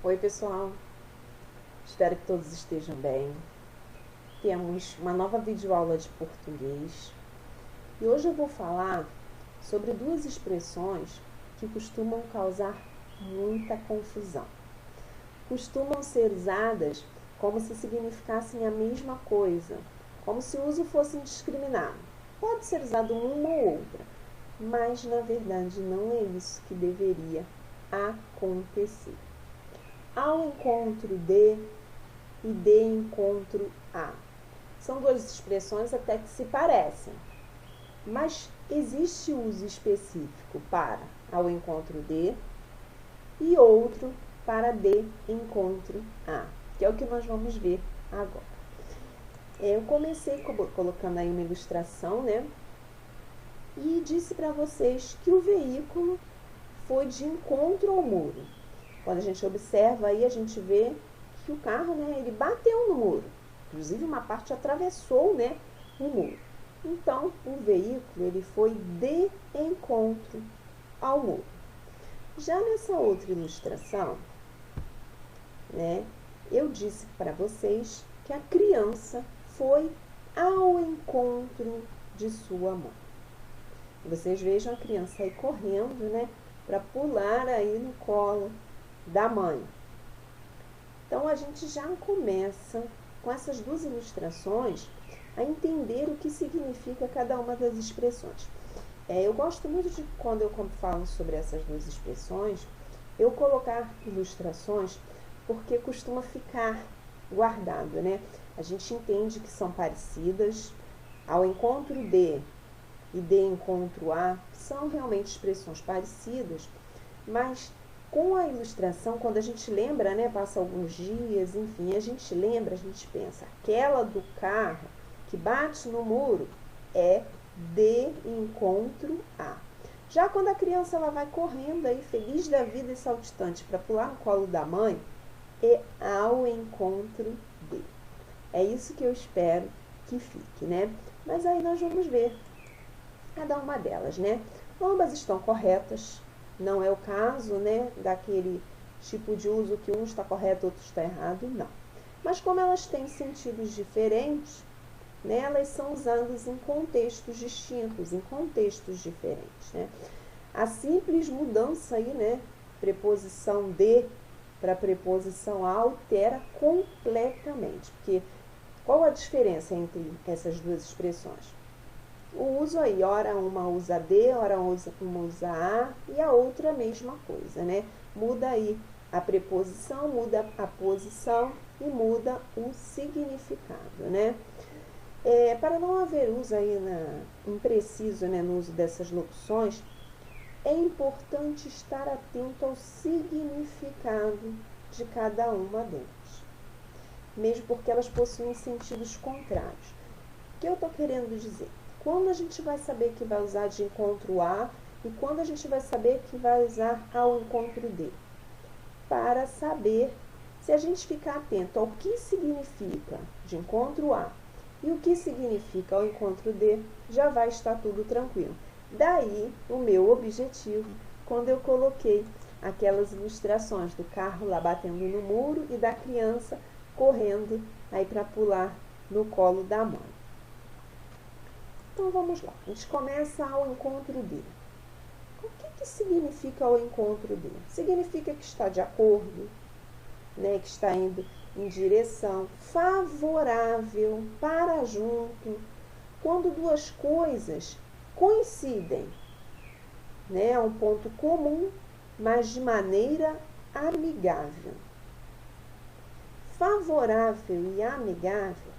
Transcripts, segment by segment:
Oi pessoal, espero que todos estejam bem. Temos uma nova videoaula de português e hoje eu vou falar sobre duas expressões que costumam causar muita confusão. Costumam ser usadas como se significassem a mesma coisa, como se o uso fosse indiscriminado. Pode ser usado uma ou outra, mas na verdade não é isso que deveria acontecer. Ao encontro de e de encontro a. São duas expressões até que se parecem, mas existe uso específico para ao encontro de e outro para de encontro a, que é o que nós vamos ver agora. Eu comecei colocando aí uma ilustração, né? E disse para vocês que o veículo foi de encontro ao muro. Quando a gente observa aí, a gente vê que o carro, né, ele bateu no muro. Inclusive, uma parte atravessou, né, o muro. Então, o veículo, ele foi de encontro ao muro. Já nessa outra ilustração, né, eu disse para vocês que a criança foi ao encontro de sua mãe. Vocês vejam a criança aí correndo, né, para pular aí no colo da mãe. Então, a gente já começa com essas duas ilustrações a entender o que significa cada uma das expressões. Eu gosto muito de, quando eu falo sobre essas duas expressões, eu colocar ilustrações porque costuma ficar guardado, né? A gente entende que são parecidas, ao encontro de e de encontro a são realmente expressões parecidas, mas com a ilustração, quando a gente lembra, né, passa alguns dias, enfim, a gente lembra, a gente pensa, aquela do carro que bate no muro é de encontro a. Já quando a criança ela vai correndo aí, feliz da vida e saltitante, para pular no colo da mãe, é ao encontro de. É isso que eu espero que fique, né? Mas aí nós vamos ver cada uma delas, né? Ambas estão corretas. Não é o caso, né, daquele tipo de uso que um está correto, outro está errado, não. Mas como elas têm sentidos diferentes, né, elas são usadas em contextos distintos, em contextos diferentes, né. A simples mudança aí, né, preposição de para preposição a altera completamente, porque qual a diferença entre essas duas expressões? O uso aí, ora uma usa de, ora uma usa a, e a outra a mesma coisa, né? Muda aí a preposição, muda a posição e muda o significado, né? Para não haver uso aí impreciso, né, no uso dessas locuções, é importante estar atento ao significado de cada uma delas, mesmo porque elas possuem sentidos contrários. O que eu estou querendo dizer? Quando a gente vai saber que vai usar de encontro a e quando a gente vai saber que vai usar ao encontro de? Para saber se a gente ficar atento ao que significa de encontro a e o que significa ao encontro de, já vai estar tudo tranquilo. Daí o meu objetivo quando eu coloquei aquelas ilustrações do carro lá batendo no muro e da criança correndo aí para pular no colo da mãe. Então vamos lá, a gente começa ao encontro de. O que significa ao encontro de? Significa que está de acordo, né, que está indo em direção favorável, para junto, quando duas coisas coincidem, né, a um ponto comum, mas de maneira amigável. Favorável e amigável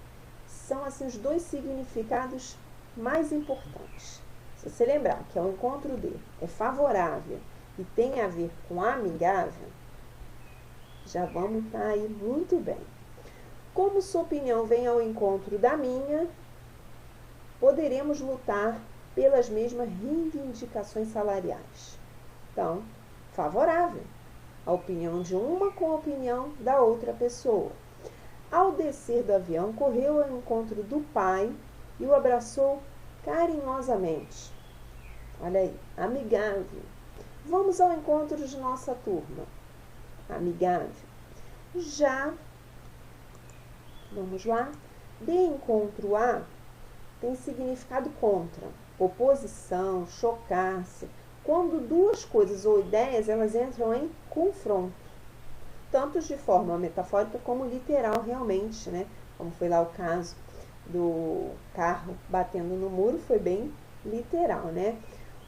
são assim os dois significados mais importantes. Se você lembrar que ao encontro de é favorável e tem a ver com amigável, já vamos estar aí muito bem. Como sua opinião vem ao encontro da minha, poderemos lutar pelas mesmas reivindicações salariais. Então, favorável. A opinião de uma com a opinião da outra pessoa. Ao descer do avião, correu ao encontro do pai e o abraçou carinhosamente. Olha aí, amigável. Vamos ao encontro de nossa turma. Amigável. Já, vamos lá, de encontro a tem significado contra, oposição, chocar-se, quando duas coisas ou ideias elas entram em confronto, tanto de forma metafórica como literal realmente, né? Como foi lá o caso do carro batendo no muro, foi bem literal, né?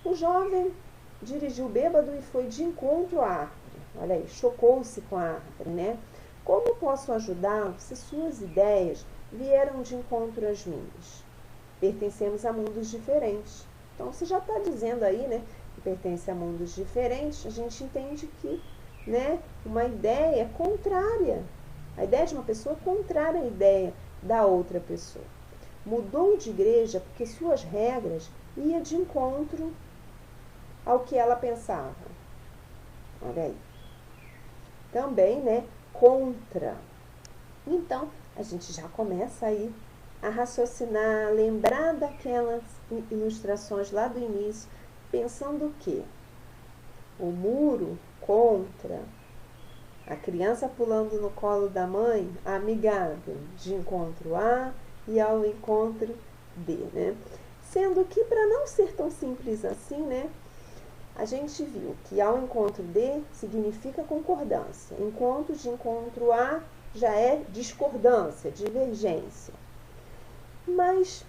O jovem dirigiu bêbado e foi de encontro à árvore. Olha aí, chocou-se com a árvore, né? Como posso ajudá-lo se suas ideias vieram de encontro às minhas? Pertencemos a mundos diferentes. Então, você já está dizendo aí, né, que pertence a mundos diferentes, a gente entende que, né, uma ideia contrária, a ideia de uma pessoa é contrária à ideia da outra pessoa. Mudou de igreja porque suas regras iam de encontro ao que ela pensava. Olha aí. Também, né, contra. Então, a gente já começa aí a raciocinar, lembrar daquelas ilustrações lá do início, pensando que o muro contra, a criança pulando no colo da mãe, amigável, de encontro A e ao encontro B, né? Sendo que, para não ser tão simples assim, né, a gente viu que ao encontro D significa concordância, enquanto de encontro A já é discordância, divergência. Mas,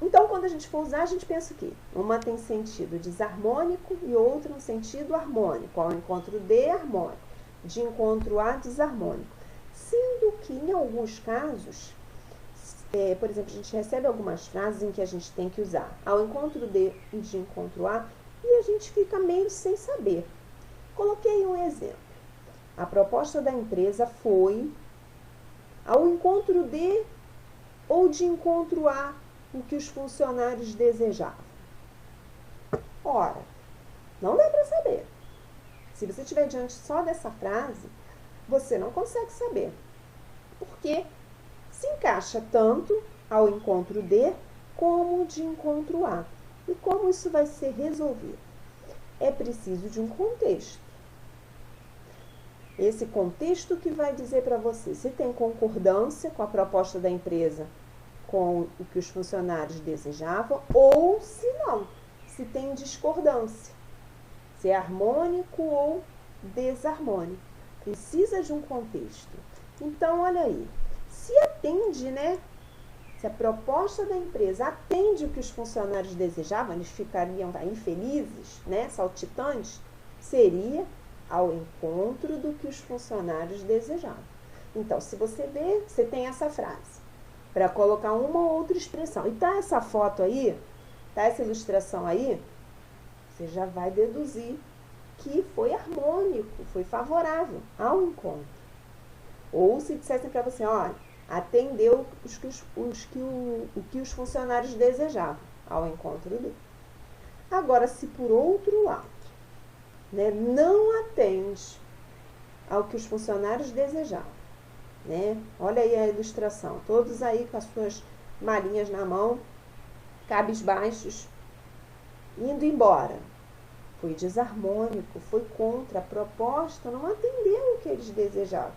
então, quando a gente for usar, a gente pensa que uma tem sentido desarmônico e outra um sentido harmônico. Ao encontro D, harmônico. De encontro A, desarmônico. Sendo que, em alguns casos, por exemplo, a gente recebe algumas frases em que a gente tem que usar ao encontro D e de encontro A, e a gente fica meio sem saber. Coloquei um exemplo. A proposta da empresa foi ao encontro D ou de encontro a o que os funcionários desejavam. Ora, não dá para saber. Se você estiver diante só dessa frase, você não consegue saber. Porque se encaixa tanto ao encontro D como de encontro a. E como isso vai ser resolvido? É preciso de um contexto. Esse contexto que vai dizer para você se tem concordância com a proposta da empresa, com o que os funcionários desejavam, ou se não, se tem discordância, se é harmônico ou desarmônico. Precisa de um contexto. Então, olha aí, se atende, né? Se a proposta da empresa atende o que os funcionários desejavam, eles ficariam infelizes, né? Saltitantes, seria ao encontro do que os funcionários desejavam. Então, se você vê, você tem essa frase para colocar uma ou outra expressão. E tá essa foto aí, tá essa ilustração aí, você já vai deduzir que foi harmônico, foi favorável ao encontro. Ou se dissessem para você, olha, atendeu o que os funcionários desejavam ao encontro dele. Agora, se por outro lado, né, não atende ao que os funcionários desejavam, né? Olha aí a ilustração, todos aí com as suas malinhas na mão, cabisbaixos, indo embora. Foi desarmônico, foi contra a proposta, não atendeu o que eles desejavam.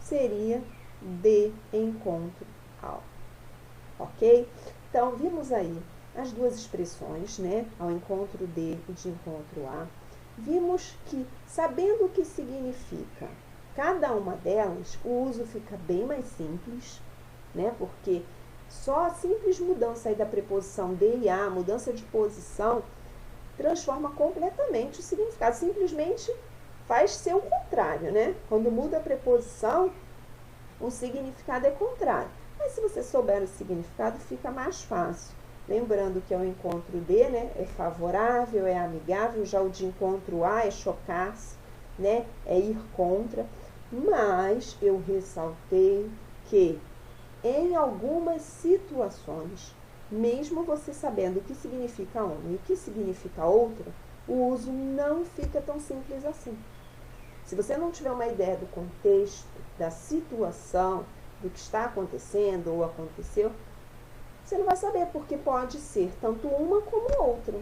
Seria de encontro ao. Ok? Então, vimos aí as duas expressões, né? Ao encontro de e de encontro a. Vimos que, sabendo o que significa cada uma delas, o uso fica bem mais simples, né? Porque só a simples mudança aí da preposição de e a, mudança de posição, transforma completamente o significado. Simplesmente faz ser o contrário, né? Quando muda a preposição, o significado é contrário. Mas se você souber o significado, fica mais fácil. Lembrando que o encontro de, né, é favorável, é amigável, já o de encontro a é chocar-se, né, é ir contra. Mas eu ressaltei que em algumas situações, mesmo você sabendo o que significa uma e o que significa outra, o uso não fica tão simples assim. Se você não tiver uma ideia do contexto, da situação, do que está acontecendo ou aconteceu, você não vai saber, porque pode ser tanto uma como outra.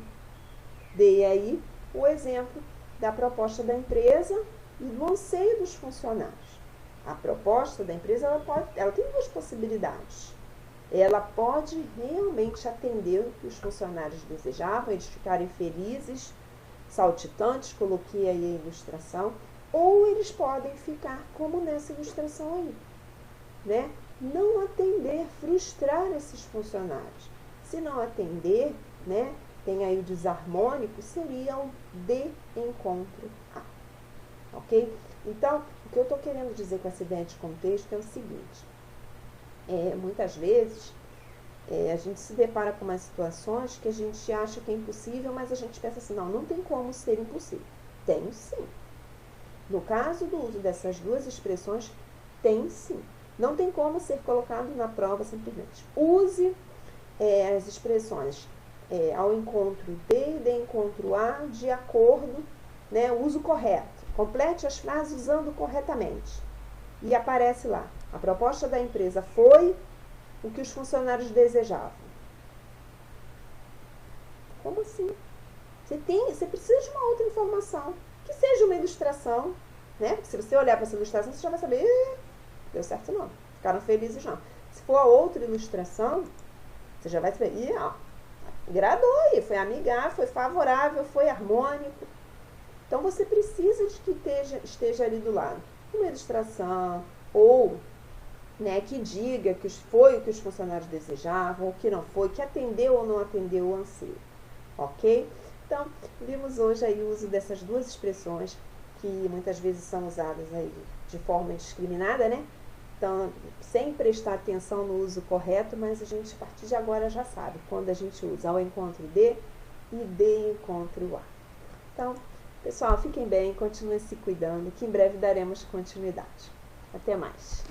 Dei aí o exemplo da proposta da empresa e do anseio dos funcionários. A proposta da empresa, ela tem duas possibilidades. Ela pode realmente atender o que os funcionários desejavam, eles ficarem felizes, saltitantes, coloquei aí a ilustração, ou eles podem ficar como nessa ilustração aí, né? Não atender, frustrar esses funcionários. Se não atender, né, tem aí o desarmônico, seria o de encontro a, ok? Então, o que eu estou querendo dizer com essa ideia de contexto é o seguinte, muitas vezes a gente se depara com umas situações que a gente acha que é impossível, mas a gente pensa assim, não tem como ser impossível. Tem sim. No caso do uso dessas duas expressões, tem sim. Não tem como ser colocado na prova simplesmente. Use as expressões ao encontro de encontro a, de acordo, né, uso correto. Complete as frases usando corretamente. E aparece lá, a proposta da empresa foi o que os funcionários desejavam. Como assim? Você precisa de uma outra informação, que seja uma ilustração, né? Porque se você olhar para essa ilustração, você já vai saber, deu certo não, ficaram felizes não. Se for a outra ilustração, você já vai saber, agradou aí, foi amigável, foi favorável, foi harmônico. Então, você precisa de que esteja ali do lado uma ilustração, ou né, que diga que foi o que os funcionários desejavam, ou que não foi, que atendeu ou não atendeu o anseio. Ok? Então, vimos hoje aí o uso dessas duas expressões, que muitas vezes são usadas aí de forma indiscriminada, né? Então, sem prestar atenção no uso correto, mas a gente, a partir de agora, já sabe quando a gente usa ao encontro de e de encontro a. Então, pessoal, fiquem bem, continuem se cuidando, que em breve daremos continuidade. Até mais!